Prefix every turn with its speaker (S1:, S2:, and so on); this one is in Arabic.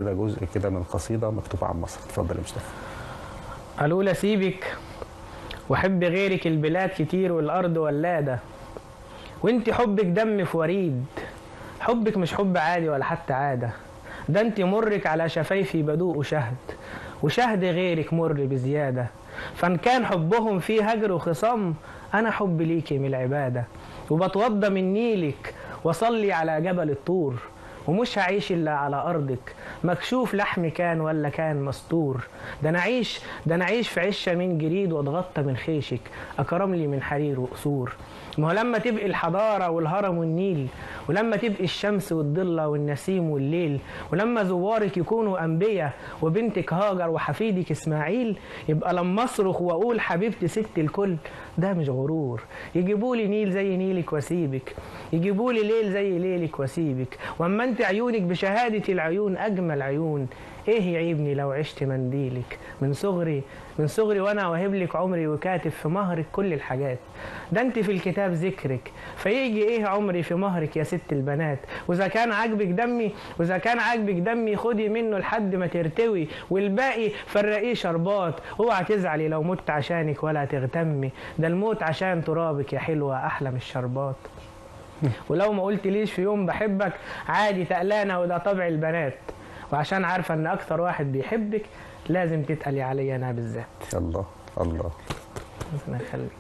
S1: ده جزء كده من قصيدة مكتوبة عن مصر. اتفضل يا مصطفى.
S2: قالوا لا سيبك وحب غيرك، البلاد كتير والأرض ولادة، وانت حبك دم في وريد، حبك مش حب عادي ولا حتى عادة، ده انت مرك على شفايفي بدوق وشهد، وشهد غيرك مر بزيادة، فان كان حبهم فيه هجر وخصام، أنا حب ليكي من العبادة، وبتوضى من نيلك وصلي على جبل الطور، ومش هعيش إلا على أرضك، مكشوف لحمي كان ولا كان مستور، ده أنا أعيش في عشة من جريد واتغطى من خيشك، أكرم لي من حرير وقصور. ما هو لما تبقي الحضارة والهرم والنيل، ولما تبقي الشمس والضلة والنسيم والليل، ولما زوارك يكونوا أنبياء وبنتك هاجر وحفيدك إسماعيل، يبقى لما أصرخ وأقول حبيبتي ست الكل، ده مش غرور. يجيبولي نيل زي نيلك واسيبك، يجيبولي ليل زي ليلك واسيبك، واما انت عيونك بشهادة العيون أجمل عيون، ايه يعيبني لو عشت منديلك، من صغري وانا واهب لك عمري وكاتب في مهرك كل الحاجات، ده انت في الكتاب ذكرك، فيجي ايه عمري في مهرك يا ست البنات، واذا كان عاجبك دمي خدي منه لحد ما ترتوي، والباقي فرقيه شربات، اوعى تزعلي لو مت عشانك ولا تغتمي، ده الموت عشان ترابك يا حلوة احلى من الشربات. ولو ما قلت ليش في يوم بحبك عادي تقلانة، وده طبع البنات، وعشان عارفة ان اكتر واحد بيحبك لازم تتقلي عليا انا بالذات.
S1: الله الله.
S2: ربنا يخليك.